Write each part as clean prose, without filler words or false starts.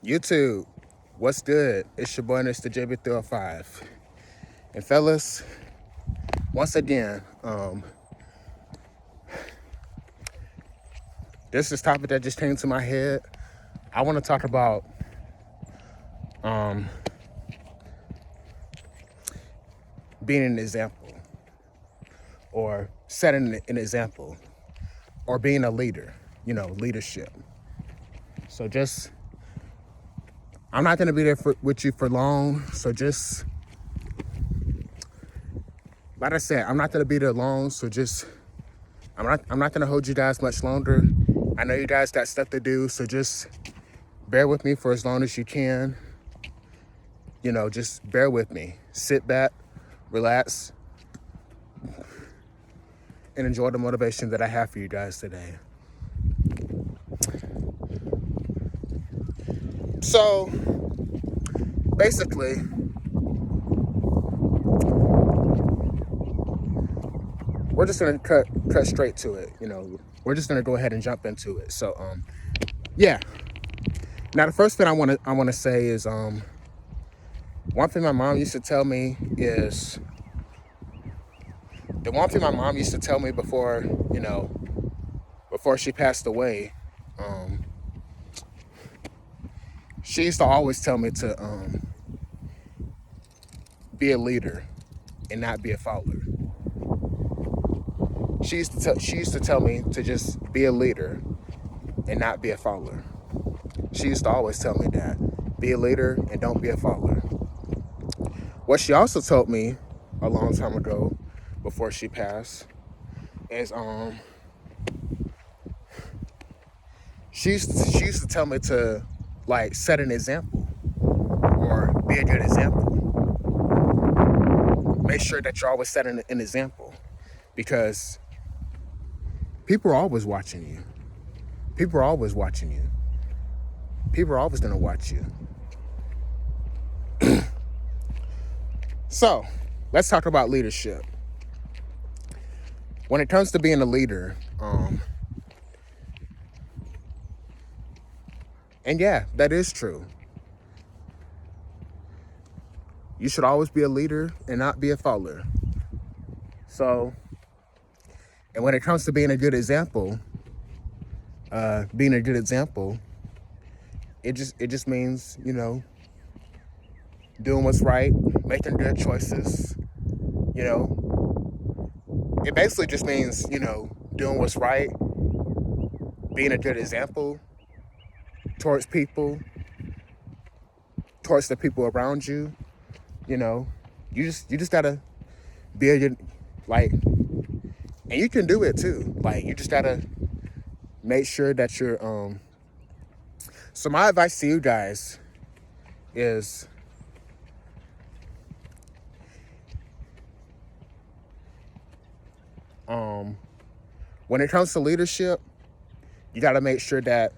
YouTube, what's good? It's your boy, Mr. JB305. And fellas, once again, this is a topic that just came to my head. I want to talk about being an example, or setting an example, or being a leader, leadership. So I'm not going to be there with you for long. So like I said, I'm not going to be there long. So I'm not going to hold you guys much longer. I know you guys got stuff to do. So just bear with me for as long as you can. Just bear with me. Sit back, relax, and enjoy the motivation that I have for you guys today. So basically, we're just gonna cut straight to it. We're just gonna go ahead and jump into it. So yeah. Now the first thing I wanna say is one thing my mom used to tell me is before she passed away. She used to always tell me to be a leader and not be a follower. She used to tell me to just be a leader and not be a follower. She used to always tell me that. Be a leader and don't be a follower. What she also told me a long time ago, before she passed, is she used to tell me to set an example or be a good example. Make sure that you're always setting an example, because people are always watching you. People are always watching you. People are always going to watch you. So, let's talk about leadership. When it comes to being a leader, and yeah, that is true. You should always be a leader and not be a follower. So, and when it comes to being a good example, it just means, doing what's right, making good choices. It basically just means, doing what's right, being a good example towards people, towards the people around you. You just gotta be a good, and you can do it too. You just gotta make sure that you're, so my advice to you guys is, when it comes to leadership, you gotta make sure that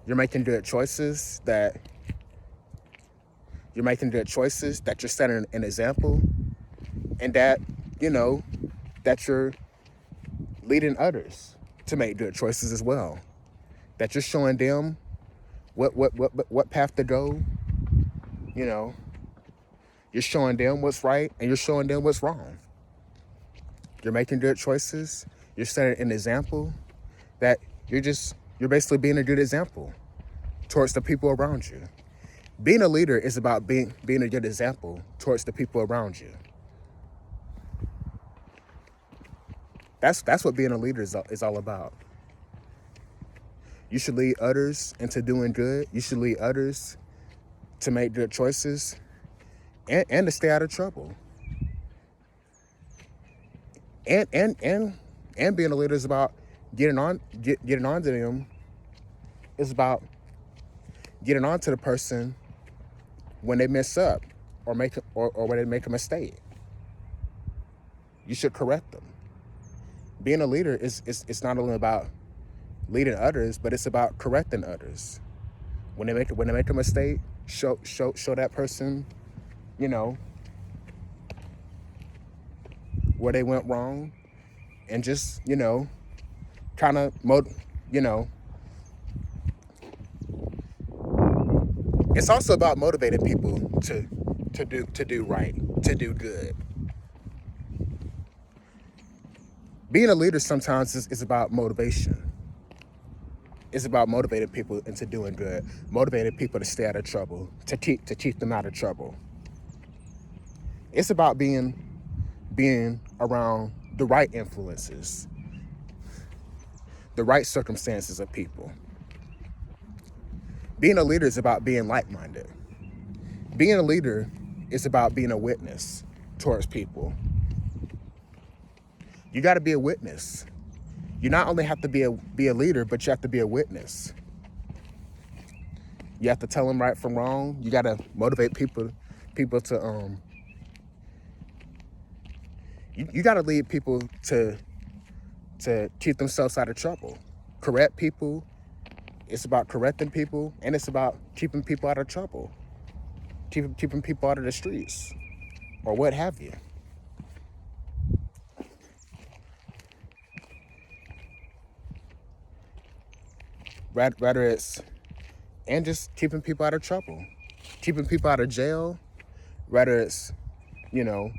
you're making good choices, that you're setting an example, and that, that you're leading others to make good choices as well. That you're showing them what path to go. You're showing them what's right and you're showing them what's wrong. You're making good choices. You're setting an example that you're basically being a good example towards the people around you. Being a leader is about being a good example towards the people around you. That's what being a leader is all about. You should lead others into doing good. You should lead others to make good choices and to stay out of trouble. And being a leader is about getting on to them. It's about getting on to the person when they mess up or when they make a mistake. You should correct them. Being a leader it's not only about leading others, but it's about correcting others. When they make a mistake, show that person, where they went wrong, and just, kind of It's also about motivating people to do right, to do good. Being a leader sometimes is about motivation. It's about motivating people into doing good, motivating people to stay out of trouble, to keep them out of trouble. It's about being around the right influences, the right circumstances of people. Being a leader is about being like-minded. Being a leader is about being a witness towards people. You got to be a witness. You not only have to be a leader, but you have to be a witness. You have to tell them right from wrong. You got to motivate people to you got to lead people to keep themselves out of trouble. Correct people. It's about correcting people, and it's about keeping people out of trouble, keeping people out of the streets, or what have you. Rather it's and just keeping people out of trouble, keeping people out of jail. Rather it's you know,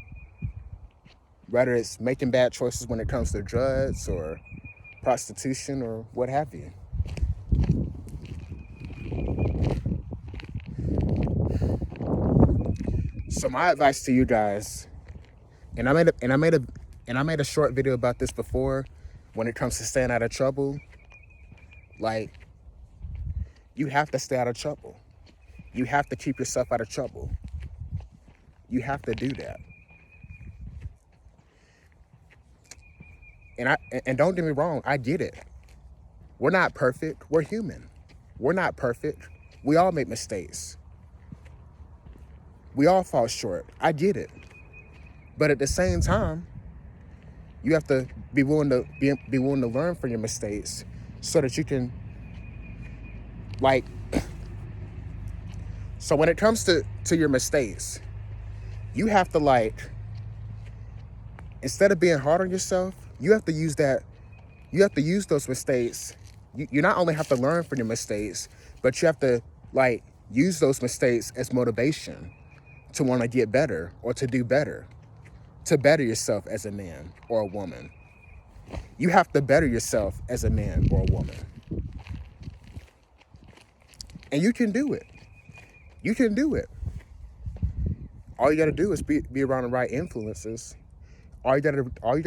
rather it's making bad choices when it comes to drugs or prostitution or what have you. So my advice to you guys, and I made a short video about this before, when it comes to staying out of trouble, like, you have to stay out of trouble. You have to keep yourself out of trouble. You have to do that. And don't get me wrong, I get it. We're not perfect. We're human. We're not perfect. We all make mistakes. We all fall short. I get it. But at the same time, you have to be willing to learn from your mistakes so that you can, like, so when it comes to your mistakes, you have to, like, instead of being hard on yourself, you have to use those mistakes. You not only have to learn from your mistakes, but you have to, like, use those mistakes as motivation to want to get better or to do better, to better yourself as a man or a woman. You have to better yourself as a man or a woman. And you can do it. You can do it. All you got to do is be around the right influences. All you got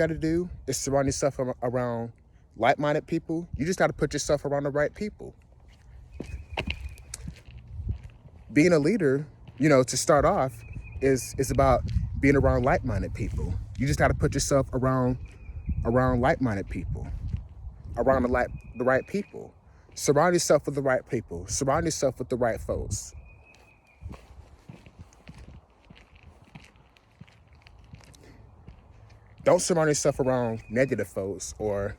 to do is surround yourself around like-minded people. You just got to put yourself around the right people. Being a leader, to start off, is about being around like-minded people. You just got to put yourself around like-minded people, around the right people. Surround yourself with the right people. Surround yourself with the right folks. Don't surround yourself around negative folks or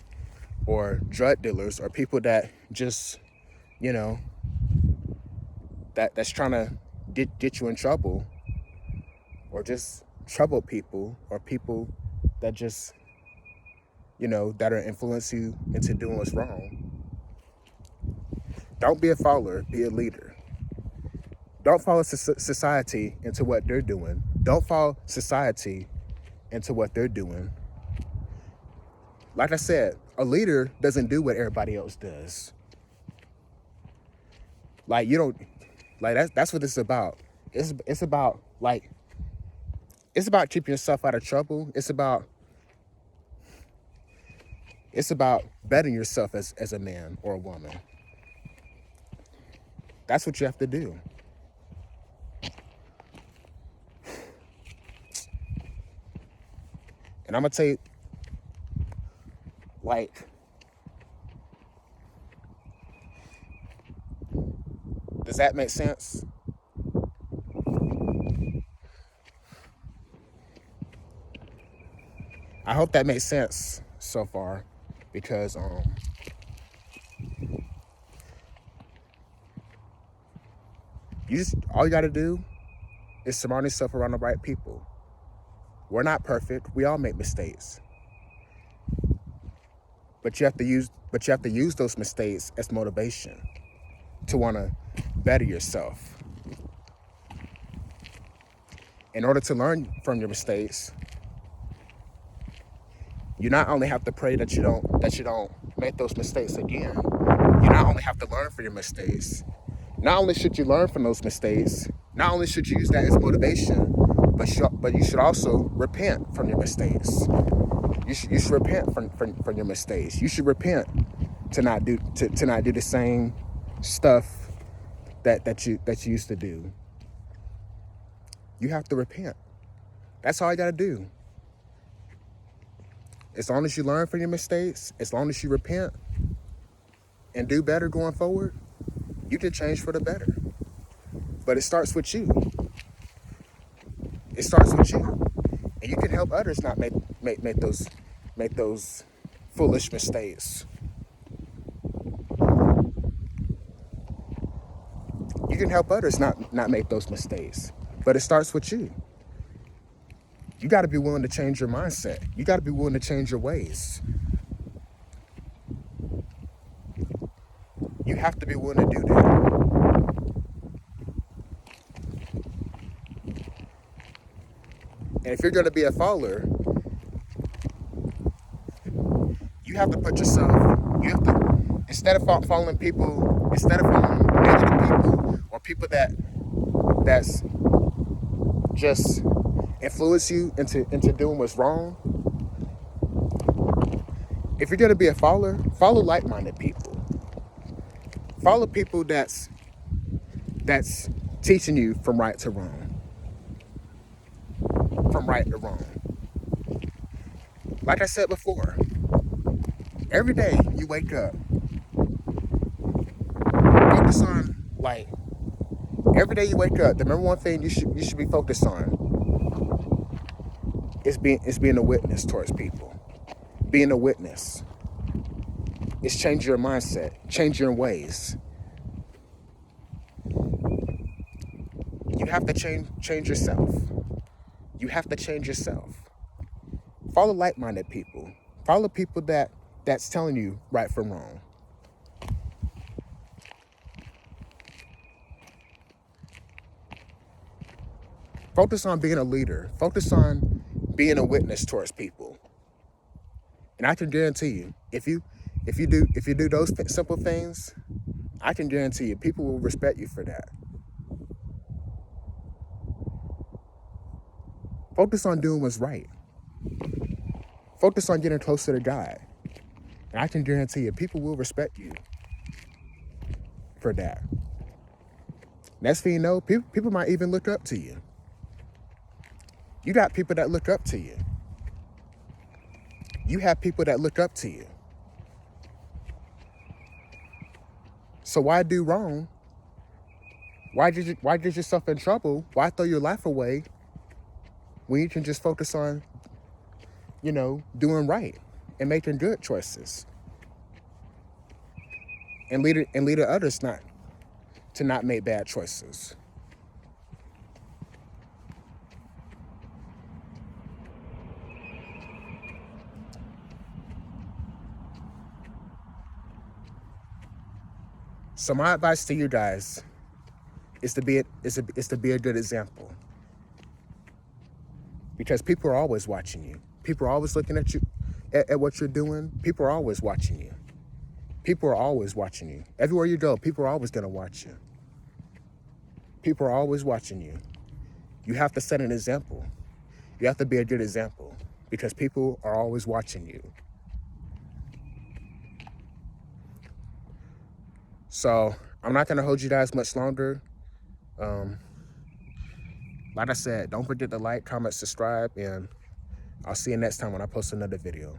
drug dealers or people that just, that's trying to get you in trouble, or just trouble people, or people that just, that are influencing you into doing what's wrong. Don't be a follower, be a leader. Don't follow society into what they're doing. Don't follow society into what they're doing. Like I said, a leader doesn't do what everybody else does. Like, you don't, like, that's what it's about. It's about, like, it's about keeping yourself out of trouble. It's about bettering yourself as a man or a woman. That's what you have to do. And I'm going to tell you, like, does that make sense? I hope that makes sense so far, because all you got to do is surround yourself around the right people. We're not perfect. We all make mistakes. But you have to use those mistakes as motivation to want to better yourself. In order to learn from your mistakes, you not only have to pray that you don't make those mistakes again. You not only have to learn from your mistakes. Not only should you learn from those mistakes, not only should you use that as motivation, but you should also repent from your mistakes. You should repent from your mistakes. You should repent to not do the same stuff that you used to do. You have to repent. That's all you gotta do. As long as you learn from your mistakes, as long as you repent and do better going forward, you can change for the better. But it starts with you. It starts with you. And you can help others not make those foolish mistakes. You can help others not make those mistakes. But it starts with you. You got to be willing to change your mindset. You got to be willing to change your ways. You have to be willing to do that. And if you're going to be a follower, you have to put yourself, instead of following people, instead of following negative people or people that's just influence you into doing what's wrong. If you're going to be a follower, follow like-minded people. Follow people that's teaching you from right to wrong. From right to wrong. Like I said before, every day you wake up, focus on, like, every day you wake up, the number one thing you should be focused on is being a witness towards people. Being a witness. It's changing your mindset, changing your ways. You have to change yourself. You have to change yourself. Follow like-minded people. Follow people that's telling you right from wrong. Focus on being a leader. Focus on being a witness towards people. And I can guarantee you, if you do those simple things, I can guarantee you people will respect you for that. Focus on doing what's right. Focus on getting closer to God. And I can guarantee you people will respect you for that. Next thing you know, people might even look up to you. You got people that look up to you. You have people that look up to you. So why do wrong? Why get yourself in trouble? Why throw your life away when you can just focus on, doing right and making good choices and lead others to not make bad choices? So my advice to you guys is to be a good example. Because people are always watching you. People are always looking at you, at what you're doing. People are always watching you. People are always watching you. Everywhere you go, people are always going to watch you. People are always watching you. You have to set an example. You have to be a good example because people are always watching you. So I'm not going to hold you guys much longer. Like I said, don't forget to like, comment, subscribe, and I'll see you next time when I post another video.